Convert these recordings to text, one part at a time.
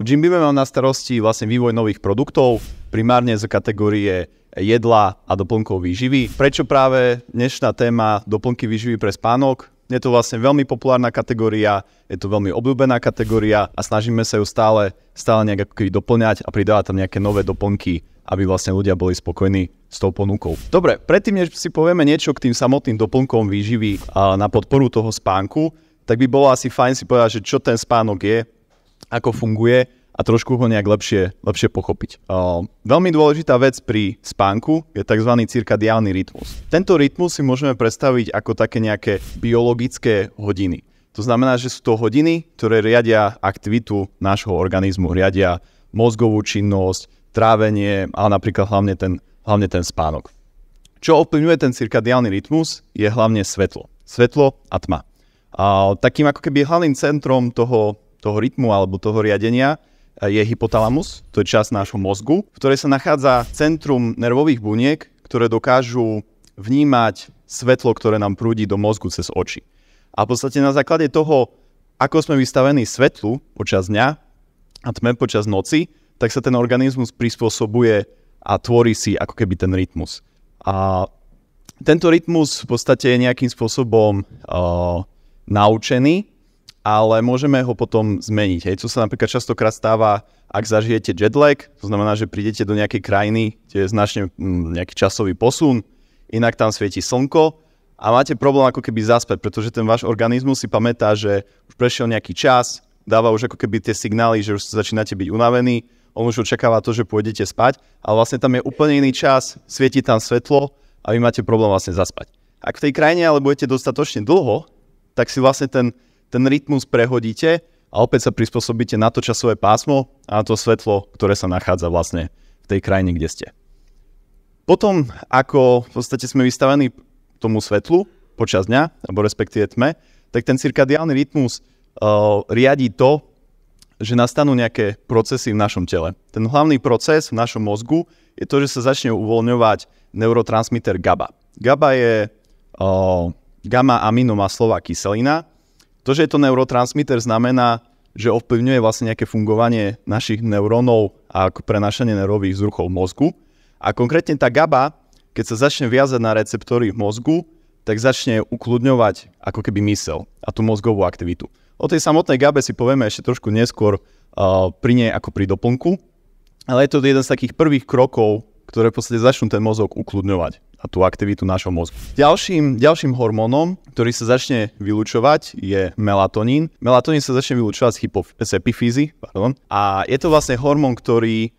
Jimby mám na starosti vlastne vývoj nových produktov, primárne z kategórie jedla a doplnkov výživy. Prečo práve dnešná téma doplnky výživy pre spánok? Je to vlastne veľmi populárna kategória, je to veľmi obľúbená kategória a snažíme sa ju stále nejak ako doplňať a pridávať tam nejaké nové doplnky, aby vlastne ľudia boli spokojní s tou ponukou. Dobre, predtým, než si povieme niečo k tým samotným doplnkom výživy na podporu toho spánku, tak by bolo asi fajn si povedať, že čo ten spánok je, ako funguje a trošku ho nejak lepšie pochopiť. Veľmi dôležitá vec pri spánku je tzv. Cirkadiálny rytmus. Tento rytmus si môžeme predstaviť ako také nejaké biologické hodiny. To znamená, že sú to hodiny, ktoré riadia aktivitu nášho organizmu, riadia mozgovú činnosť, trávenie, ale napríklad hlavne ten spánok. Čo ovplyvňuje ten cirkadiálny rytmus je hlavne svetlo. Svetlo a tma. Takým ako keby hlavným centrom toho rytmu alebo toho riadenia je hypotalamus, to je časť nášho mozgu, v ktorej sa nachádza centrum nervových buniek, ktoré dokážu vnímať svetlo, ktoré nám prúdi do mozgu cez oči. A v podstate na základe toho, ako sme vystavení svetlu počas dňa a tme počas noci, tak sa ten organizmus prispôsobuje a tvorí si ako keby ten rytmus. A tento rytmus v podstate je nejakým spôsobom naučený, ale môžeme ho potom zmeniť. Hej. Co sa napríklad častokrát stáva, ak zažijete jetlag, to znamená, že prídete do nejakej krajiny, kde je značne nejaký časový posun, inak tam svieti slnko a máte problém ako keby zaspať, pretože ten váš organizmus si pamätá, že už prešiel nejaký čas, dáva už ako keby tie signály, že už začínate byť unavení, on už očakáva to, že pôjdete spať, ale vlastne tam je úplne iný čas, svieti tam svetlo a vy máte problém vlastne zaspať. Ak v tej krajine ale budete dostatočne dlho, tak si vlastne ten rytmus prehodíte a opäť sa prispôsobíte na to časové pásmo a na to svetlo, ktoré sa nachádza vlastne v tej krajine, kde ste. Potom, ako v podstate sme vystavení tomu svetlu počas dňa, alebo respektíve tme, tak ten cirkadiálny rytmus riadi to, že nastanú nejaké procesy v našom tele. Ten hlavný proces v našom mozgu je to, že sa začne uvoľňovať neurotransmiter GABA. GABA je gamma-aminomaslová kyselina. To, že je to neurotransmiter, znamená, že ovplyvňuje vlastne nejaké fungovanie našich neurónov a prenášanie nervových vzruchov v mozgu. A konkrétne tá GABA, keď sa začne viazať na receptory v mozgu, tak začne ukludňovať ako keby myseľ a tú mozgovú aktivitu. O tej samotnej GABE si povieme ešte trošku neskôr pri nej ako pri doplnku, ale je to jeden z takých prvých krokov, ktoré v podstate začnú ten mozog ukludňovať a tú aktivitu našho mozgu. Ďalším hormónom, ktorý sa začne vylučovať, je melatonín. Melatonín sa začne vylučovať z epifýzy, a je to vlastne hormón, ktorý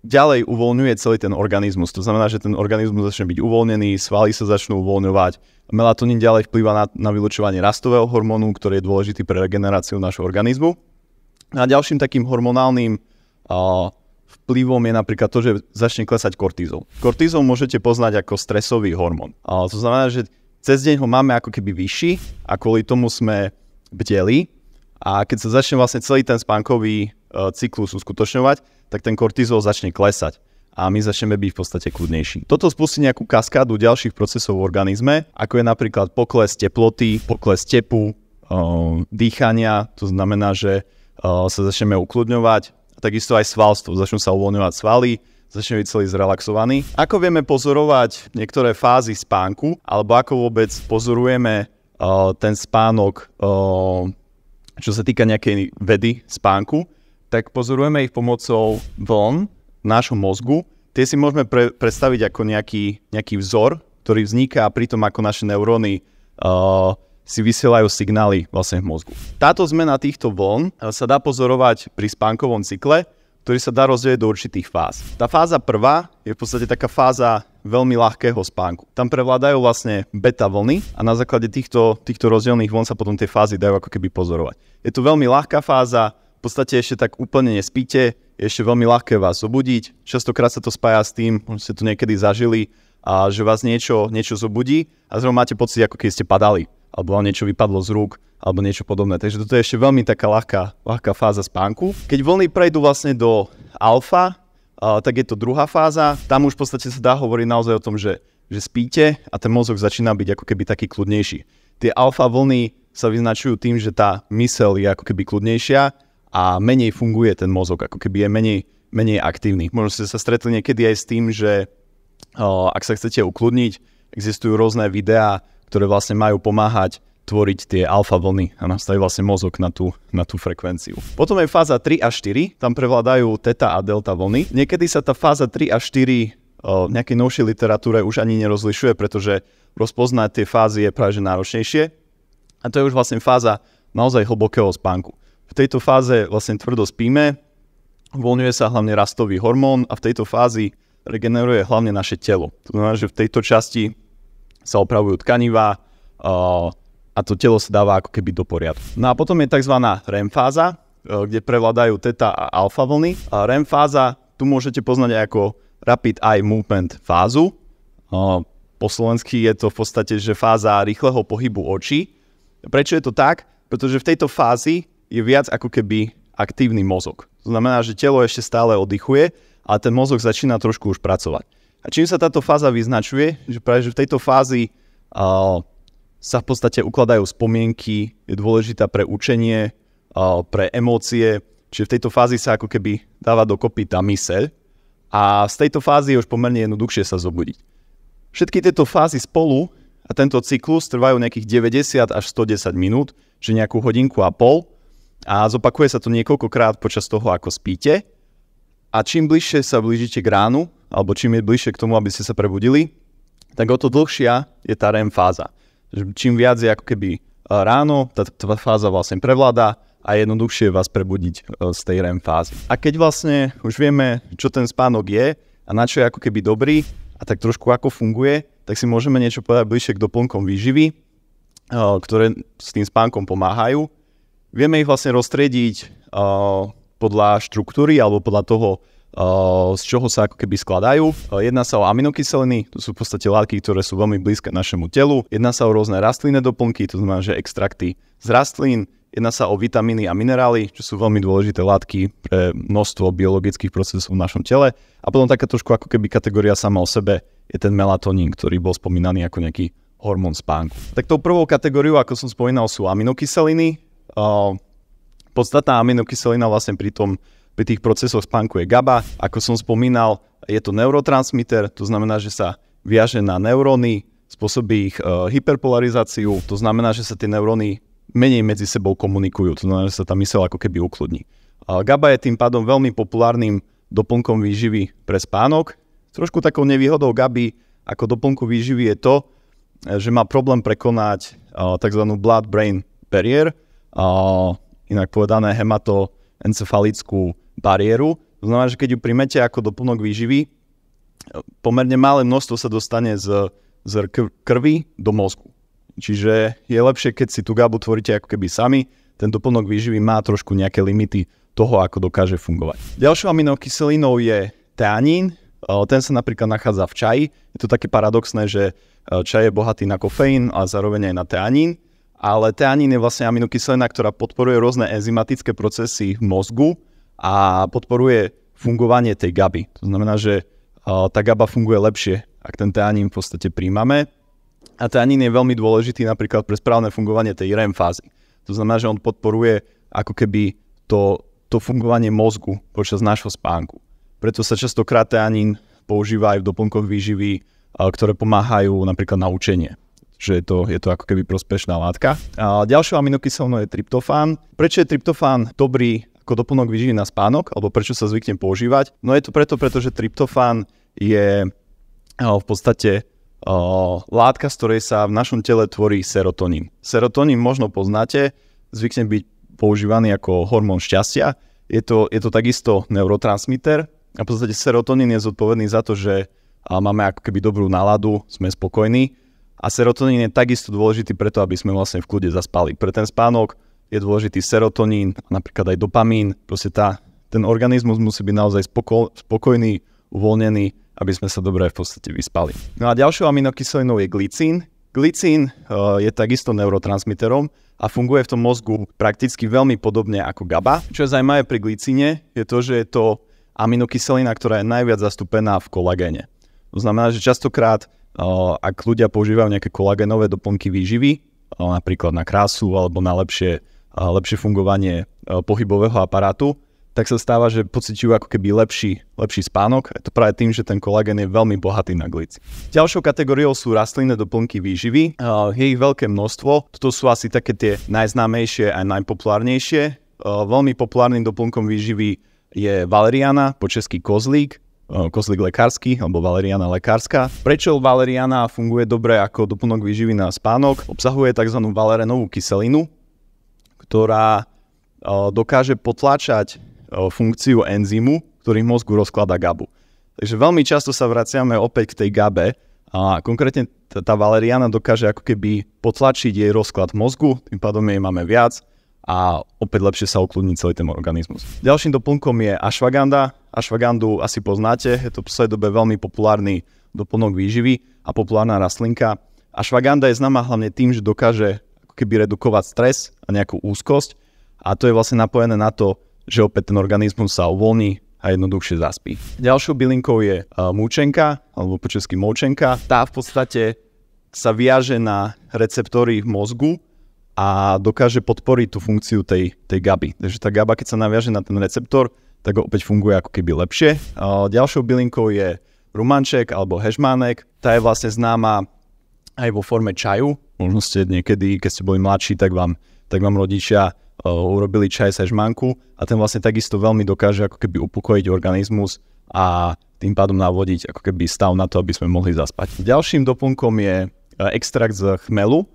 ďalej uvoľňuje celý ten organizmus. To znamená, že ten organizmus začne byť uvoľnený, svaly sa začnú uvoľňovať. Melatonín ďalej vplýva na vylučovanie rastového hormónu, ktorý je dôležitý pre regeneráciu našho organizmu. A ďalším takým hormonálnym vplyvom je napríklad to, že začne klesať kortizol. Kortizol môžete poznať ako stresový hormón. To znamená, že cez deň ho máme ako keby vyšší a kvôli tomu sme bdeli. A keď sa začne vlastne celý ten spánkový cyklus uskutočňovať, tak ten kortizol začne klesať a my začneme byť v podstate kľudnejší. Toto spustí nejakú kaskádu ďalších procesov v organizme, ako je napríklad pokles teploty, pokles tepu, dýchania, to znamená, že sa začneme ukľudňovať, takisto aj svalstvo, začnú sa uvoľňovať svaly, začne byť celý zrelaxovaný. Ako vieme pozorovať niektoré fázy spánku, alebo ako vôbec pozorujeme ten spánok, čo sa týka nejakej vedy spánku, tak pozorujeme ich pomocou vln v našom mozgu. Tie si môžeme predstaviť ako nejaký vzor, ktorý vzniká pri tom, ako naše neuróny si vysielajú signály vlastne v mozgu. Táto zmena týchto vln sa dá pozorovať pri spánkovom cykle, ktorý sa dá rozdeliť do určitých fáz. Tá fáza prvá je v podstate taká fáza veľmi ľahkého spánku. Tam prevládajú vlastne beta vlny a na základe týchto rozdielných vln sa potom tie fázy dajú ako keby pozorovať. Je to veľmi ľahká fáza, v podstate ešte tak úplne nespíte, je ešte veľmi ľahké vás zobudiť. Častokrát sa to spája s tým, že ste to niekedy zažili, a že vás niečo zobudí a zrovna máte pocit, ako keď ste padali, alebo vám niečo vypadlo z rúk, alebo niečo podobné. Takže toto je ešte veľmi taká ľahká fáza spánku. Keď vlny prejdú vlastne do alfa, tak je to druhá fáza. Tam už v podstate sa dá hovoriť naozaj o tom, že spíte a ten mozog začína byť ako keby taký kľudnejší. Tie alfa vlny sa vyznačujú tým, že tá myseľ je ako keby kľudnejšia a menej funguje ten mozog, ako keby je menej aktívny. Možno ste sa stretli niekedy aj s tým, že ak sa chcete ukludniť, existujú rôzne videá, ktoré vlastne majú pomáhať tvoriť tie alfa vlny a nastaviť vlastne mozog na tú frekvenciu. Potom je fáza 3 a 4, tam prevládajú teta a delta vlny. Niekedy sa tá fáza 3 a 4 v nejakej novšej literatúre už ani nerozlišuje, pretože rozpoznať tie fázy je práve náročnejšie. A to je už vlastne fáza naozaj hlbokého spánku. V tejto fáze vlastne tvrdo spíme, uvoľňuje sa hlavne rastový hormón a v tejto fázi regeneruje hlavne naše telo. To znamená, že v tejto časti sa opravujú tkanivá, a to telo sa dáva ako keby do poriadku. No a potom je tzv. REM fáza, kde prevládajú teta a alfa vlny. A REM fáza, tu môžete poznať aj ako Rapid Eye Movement fázu. Po slovensky je to v podstate, že fáza rýchleho pohybu očí. Prečo je to tak? Pretože v tejto fázi je viac ako keby aktívny mozog. To znamená, že telo ešte stále oddychuje, ale ten mozog začína trošku už pracovať. A čím sa táto fáza vyznačuje? Že práve že v tejto fázi sa v podstate ukladajú spomienky, je dôležitá pre učenie, pre emócie, čiže v tejto fázi sa ako keby dáva dokopy tá myseľ a z tejto fázy je už pomerne jednoduchšie sa zobudiť. Všetky tieto fázy spolu a tento cyklus trvajú nejakých 90 až 110 minút, čiže nejakú hodinku a pol a zopakuje sa to niekoľkokrát počas toho, ako spíte a čím bližšie sa blížite k ránu, alebo čím je bližšie k tomu, aby ste sa prebudili, tak o to dlhšia je tá REM fáza. Čím viac je ako keby ráno, tá fáza vlastne prevláda a jednoduchšie vás prebudiť z tej REM fázy. A keď vlastne už vieme, čo ten spánok je a na čo je ako keby dobrý a tak trošku ako funguje, tak si môžeme niečo povedať bližšie k doplnkom výživy, ktoré s tým spánkom pomáhajú. Vieme ich vlastne roztriediť podľa štruktúry alebo podľa toho, z čoho sa ako keby skladajú. Jedná sa o aminokyseliny, to sú v podstate látky, ktoré sú veľmi blízke našemu telu. Jedná sa o rôzne rastlinné doplnky, to znamená, že extrakty z rastlín. Jedná sa o vitamíny a minerály, čo sú veľmi dôležité látky pre množstvo biologických procesov v našom tele. A potom taká trošku ako keby kategória sama o sebe je ten melatonín, ktorý bol spomínaný ako nejaký hormón spánku. Tak tou prvou kategóriou, ako som spomínal, sú aminokyseliny. Podstatná aminokyselina vlastne pri tých procesoch spánku je GABA. Ako som spomínal, je to neurotransmiter, to znamená, že sa viaže na neuróny, spôsobí ich hyperpolarizáciu, to znamená, že sa tie neuróny menej medzi sebou komunikujú, to znamená, že sa tá myseľ ako keby ukludní. GABA je tým pádom veľmi populárnym doplnkom výživy pre spánok. Trošku takou nevýhodou GABY ako doplnku výživy je to, že má problém prekonať tzv. Blood-brain barrier, inak povedané hematoencefalickú bariéru. To znamená, že keď ju príjmete ako doplnok výživy, pomerne malé množstvo sa dostane z krvi do mozgu. Čiže je lepšie, keď si tú GABu tvoríte ako keby sami. Ten doplnok výživy má trošku nejaké limity toho, ako dokáže fungovať. Ďalšou aminokyselinou je teanín. Ten sa napríklad nachádza v čaji. Je to také paradoxné, že čaj je bohatý na kofeín a zároveň aj na teanín. Ale teanín je vlastne aminokyselina, ktorá podporuje rôzne enzymatické procesy v mozgu a podporuje fungovanie tej GABy. To znamená, že tá GABa funguje lepšie, ak ten teanín v podstate príjmame. A teanín je veľmi dôležitý napríklad pre správne fungovanie tej REM fázy. To znamená, že on podporuje ako keby to fungovanie mozgu počas nášho spánku. Preto sa častokrát teanín používa aj v doplnkoch výživy, ktoré pomáhajú napríklad na učenie. Že je to ako keby prospešná látka. A ďalšou aminokyselinou je tryptofán. Prečo je tryptofán dobrý ako doplnok výživy na spánok, alebo prečo sa zvykne používať? No je to pretože tryptofán je v podstate látka, z ktorej sa v našom tele tvorí serotonín. Serotonín možno poznáte, zvykne byť používaný ako hormón šťastia. Je to takisto neurotransmiter a v podstate serotonín je zodpovedný za to, že máme ako keby dobrú náladu, sme spokojní a serotonín je takisto dôležitý preto, aby sme vlastne v kľude zaspali. Pre ten spánok je dôležitý serotonín, napríklad aj dopamín. Proste ten organizmus musí byť naozaj spokojný, uvoľnený, aby sme sa dobre v podstate vyspali. No a ďalšou aminokyselinou je glicín. Glicín je takisto neurotransmiterom a funguje v tom mozgu prakticky veľmi podobne ako GABA. Čo je zaujímavé pri glicíne je to, že je to aminokyselina, ktorá je najviac zastúpená v kolagéne. To znamená, že častokrát, ak ľudia používajú nejaké kolagénové doplnky výživy, napríklad na krásu alebo na lepšie lepšie fungovanie pohybového aparátu, tak sa stáva, že pociťujú ako keby lepší spánok. Je to práve tým, že ten kolagén je veľmi bohatý na glíci. Ďalšou kategóriou sú rastlinné doplnky výživy. Je ich veľké množstvo. Toto sú asi také tie najznámejšie a najpopulárnejšie. Veľmi populárnym doplnkom výživy je valeriana, po česky kozlík lekársky alebo valeriana lekárska. Prečo valeriana funguje dobre ako doplnok výživy na spánok? Obsahuje tzv. Valerenovú kyselinu, ktorá dokáže potláčať funkciu enzymu, ktorý v mozgu rozkladá GABu. Takže veľmi často sa vraciame opäť k tej GABe a konkrétne tá valeriana dokáže ako keby potlačiť jej rozklad v mozgu, tým pádom jej máme viac a opäť lepšie sa ukludní celý ten organizmus. Ďalším doplnkom je ashwagandha. Ashwagandu asi poznáte, je to v poslednej dobe veľmi populárny doplnok výživy a populárna rastlinka. Ashwagandha je známa hlavne tým, že dokáže ako keby redukovať stres a nejakú úzkosť a to je vlastne napojené na to, že opäť ten organizmus sa uvoľní a jednoduchšie zaspí. Ďalšou bylinkou je múčenka, alebo po česky moučenka. Tá v podstate sa viaže na receptory v mozgu a dokáže podporiť tú funkciu tej GABy. Takže tá GABa, keď sa naviaže na ten receptor, tak opäť funguje ako keby lepšie. Ďalšou bylinkou je rumanček alebo hežmánek. Tá je vlastne známa aj vo forme čaju. Možno ste niekedy, keď ste boli mladší, tak vám rodičia urobili čaj z hežmánku a ten vlastne takisto veľmi dokáže ako keby upokojiť organizmus a tým pádom navodiť ako keby stav na to, aby sme mohli zaspať. Ďalším doplnkom je extrakt z chmelu.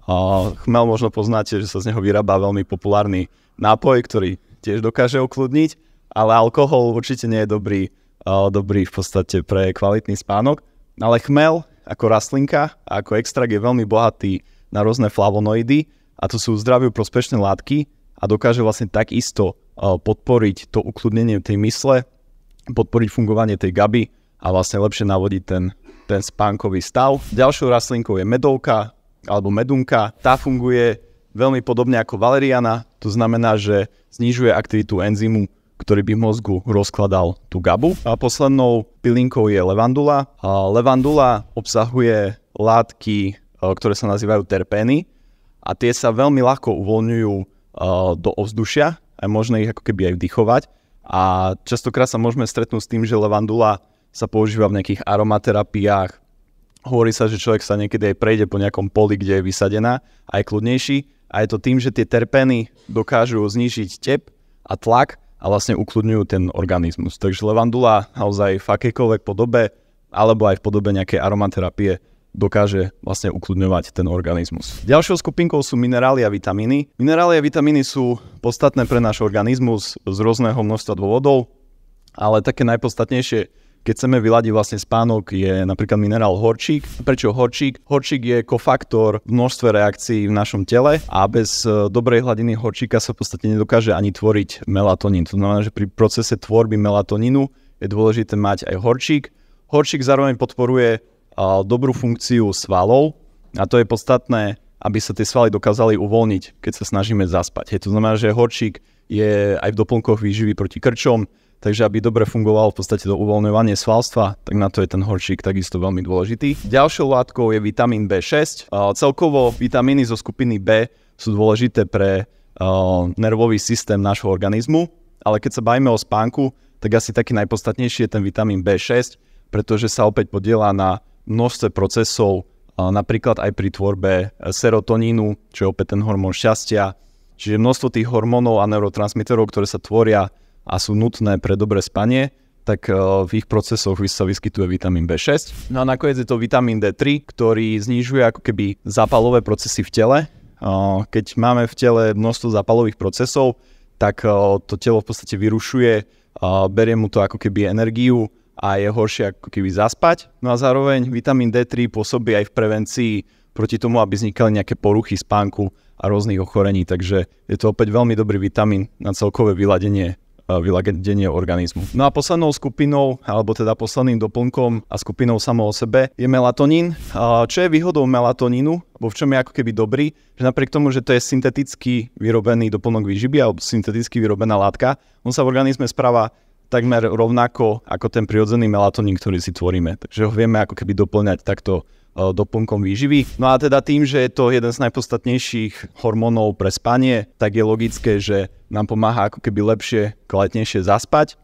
Chmel možno poznáte, že sa z neho vyrába veľmi populárny nápoj, ktorý tiež dokáže ukludniť, ale alkohol určite nie je dobrý v podstate pre kvalitný spánok. Ale chmel ako rastlinka a ako extrakt je veľmi bohatý na rôzne flavonoidy a to sú zdraviu prospešné látky a dokáže vlastne takisto podporiť to ukludnenie tej mysle, podporiť fungovanie tej GABy a vlastne lepšie navodiť ten spánkový stav. Ďalšou rastlinkou je medovka alebo medunka. Tá funguje veľmi podobne ako valeriana, to znamená, že znižuje aktivitu enzymu, ktorý by v mozgu rozkladal tú GABu. A poslednou bylinkou je levandula. Levandula obsahuje látky, ktoré sa nazývajú terpény a tie sa veľmi ľahko uvoľňujú do ovzdušia a možno ich ako keby aj vdychovať. A častokrát sa môžeme stretnúť s tým, že levandula sa používa v nejakých aromaterapiách. Hovorí sa, že človek sa niekedy aj prejde po nejakom poli, kde je vysadená a je kľudnejší. A je to tým, že tie terpény dokážu znížiť tep a tlak a vlastne ukludňujú ten organizmus. Takže levandula naozaj v akejkoľvek podobe alebo aj v podobe nejakej aromaterapie dokáže vlastne ukludňovať ten organizmus. Ďalšou skupinkou sú minerály a vitamíny. Minerály a vitamíny sú podstatné pre náš organizmus z rôzneho množstva dôvodov, ale také najpodstatnejšie, keď chceme vyladiť vlastne spánok, je napríklad minerál horčík. Prečo horčík? Horčík je kofaktor v množstve reakcií v našom tele a bez dobrej hladiny horčíka sa v podstate nedokáže ani tvoriť melatonín. To znamená, že pri procese tvorby melatonínu je dôležité mať aj horčík. Horčík zároveň podporuje dobrú funkciu svalov a to je podstatné, aby sa tie svaly dokázali uvoľniť, keď sa snažíme zaspať. To znamená, že horčík je aj v doplnkoch výživy proti krčom, takže aby dobre fungovalo v podstate to uvoľňovanie svalstva, tak na to je ten horčík takisto veľmi dôležitý. Ďalšou látkou je vitamín B6. Celkovo vitamíny zo skupiny B sú dôležité pre nervový systém nášho organizmu, ale keď sa bavíme o spánku, tak asi taký najpodstatnejší je ten vitamín B6, pretože sa opäť podieľa na množstve procesov, napríklad aj pri tvorbe serotonínu, čo je opäť ten hormón šťastia. Čiže množstvo tých hormónov a neurotransmiterov, ktoré sa tvoria a sú nutné pre dobré spanie, tak v ich procesoch sa vyskytuje vitamín B6. No a nakoniec je to vitamín D3, ktorý znižuje ako keby zápalové procesy v tele. Keď máme v tele množstvo zápalových procesov, tak to telo v podstate vyrušuje, berie mu to ako keby energiu a je horšie ako keby zaspať. No a zároveň vitamín D3 pôsobí aj v prevencii proti tomu, aby vznikali nejaké poruchy spánku a rôznych ochorení. Takže je to opäť veľmi dobrý vitamín na celkové vyladenie organizmu. No a poslednou skupinou, alebo teda posledným doplnkom a skupinou samo o sebe je melatonín. Čo je výhodou melatonínu, alebo v čom je ako keby dobrý, že napriek tomu, že to je synteticky vyrobený doplnok výživy alebo synteticky vyrobená látka, on sa v organizme správa takmer rovnako ako ten prirodzený melatonín, ktorý si tvoríme. Takže ho vieme ako keby doplňať takto doplnkom výživy. No a teda tým, že je to jeden z najpodstatnejších hormónov pre spanie, tak je logické, že nám pomáha ako keby lepšie, kvalitnejšie zaspať.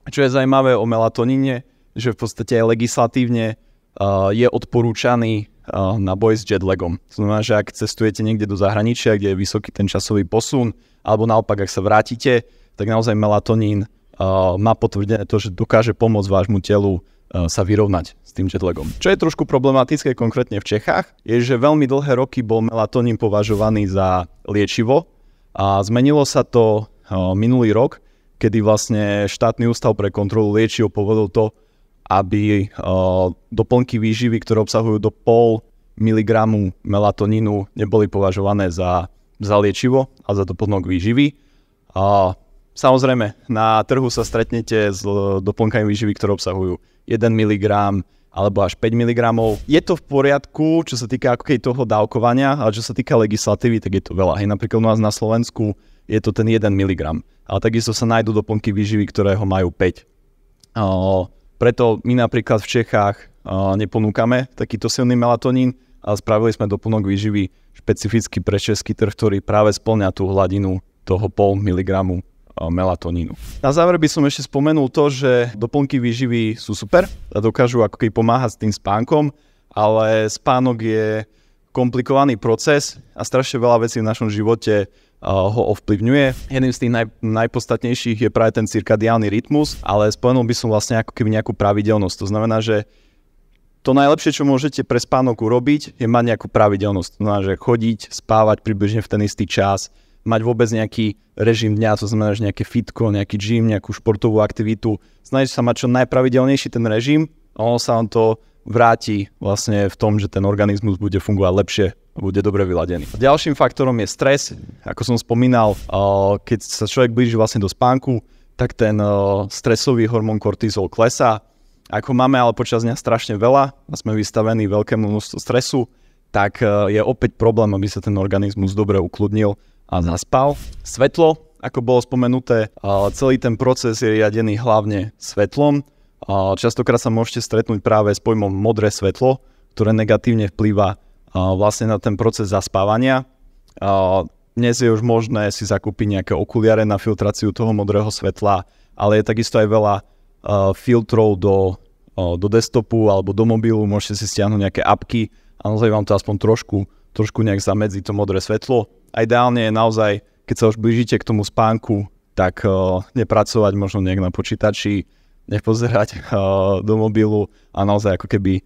Čo je zaujímavé o melatoníne, že v podstate aj legislatívne je odporúčaný na boj s jetlagom. To znamená, že ak cestujete niekde do zahraničia, kde je vysoký ten časový posun, alebo naopak, ak sa vrátite, tak naozaj melatonín má potvrdené to, že dokáže pomôcť vášmu telu sa vyrovnať s tým jetlagom. Čo je trošku problematické konkrétne v Čechách, je, že veľmi dlhé roky bol melatonín považovaný za liečivo a zmenilo sa to minulý rok, kedy vlastne štátny ústav pre kontrolu liečiv povedal to, aby doplnky výživy, ktoré obsahujú do 0,5 mg melatonínu, neboli považované za liečivo a za doplnok výživy. Samozrejme, na trhu sa stretnete s doplnkami výživy, ktoré obsahujú 1 mg alebo až 5 mg. Je to v poriadku, čo sa týka ako keď toho dávkovania, ale čo sa týka legislatívy, tak je to veľa. Hej, napríklad u nás na Slovensku je to ten 1 mg. Ale takisto sa nájdú doplnky výživy, ktoré ho majú 5. Preto my napríklad v Čechách neponúkame takýto silný melatonín, ale spravili sme doplnok výživy špecificky pre český trh, ktorý práve spĺňa tú hladinu toho 0,5 mg melatonínu. Na záver by som ešte spomenul to, že doplnky výživy sú super a dokážu ako keby pomáhať s tým spánkom, ale spánok je komplikovaný proces a strašne veľa vecí v našom živote ho ovplyvňuje. Jedným z tých najpodstatnejších je práve ten cirkadiálny rytmus, ale spomenul by som vlastne ako keby nejakú pravidelnosť. To znamená, že to najlepšie, čo môžete pre spánok urobiť, je mať nejakú pravidelnosť. To znamená, že chodiť, spávať približne v ten istý čas, mať vôbec nejaký režim dňa, to znamená, že nejaké fitko, nejaký gym, nejakú športovú aktivitu. Snažiť sa mať čo najpravidelnejší ten režim a ono sa vám to vráti vlastne v tom, že ten organizmus bude fungovať lepšie a bude dobre vyladený. Ďalším faktorom je stres. Ako som spomínal, keď sa človek blíži vlastne do spánku, tak ten stresový hormón kortizol klesá. Ak ho máme ale počas dňa strašne veľa a sme vystavení veľkému množstvu stresu, tak je opäť problém, aby sa ten organizmus dobre ukludnil a zaspal. Svetlo, ako bolo spomenuté, celý ten proces je riadený hlavne svetlom. Častokrát sa môžete stretnúť práve s pojmom modré svetlo, ktoré negatívne vplýva vlastne na ten proces zaspávania. Dnes je už možné si zakúpiť nejaké okuliare na filtráciu toho modrého svetla, ale je takisto aj veľa filtrov do desktopu alebo do mobilu, môžete si stiahnuť nejaké apky a naozaj vám to aspoň trošku nejak zamedzí to modré svetlo. A ideálne je naozaj, keď sa už blížite k tomu spánku, tak nepracovať možno nejak na počítači, nepozerať do mobilu a naozaj ako keby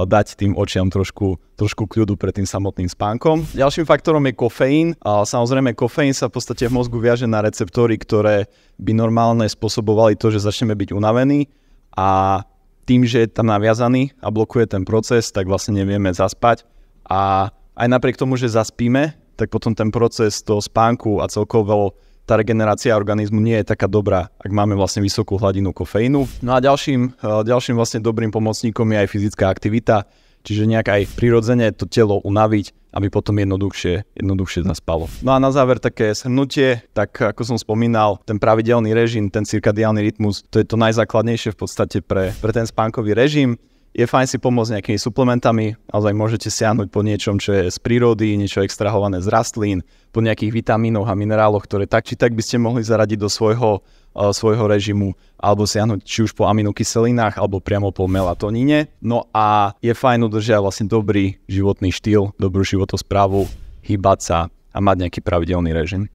dať tým očiam trošku kľudu pred tým samotným spánkom. Ďalším faktorom je kofeín. Samozrejme, kofeín sa v podstate v mozgu viaže na receptory, ktoré by normálne spôsobovali to, že začneme byť unavení a tým, že je tam naviazaný a blokuje ten proces, tak vlastne nevieme zaspať a aj napriek tomu, že zaspíme, tak potom ten proces toho spánku a celkovo tá regenerácia organizmu nie je taká dobrá, ak máme vlastne vysokú hladinu kofeínu. No a ďalším vlastne dobrým pomocníkom je aj fyzická aktivita, čiže nejak aj prirodzene to telo unaviť, aby potom jednoduchšie zaspalo. No a na záver také shrnutie, tak ako som spomínal, ten pravidelný režim, ten cirkadiálny rytmus, to je to najzákladnejšie v podstate pre ten spánkový režim. Je fajn si pomôcť nejakými suplementami, naozaj môžete siahnuť po niečom, čo je z prírody, niečo extrahované z rastlín, po nejakých vitamínoch a mineráloch, ktoré tak či tak by ste mohli zaradiť do svojho režimu, alebo siahnuť či už po aminokyselinách, alebo priamo po melatoníne. No a je fajn udržiať vlastne dobrý životný štýl, dobrú životosprávu, hýbať sa a mať nejaký pravidelný režim.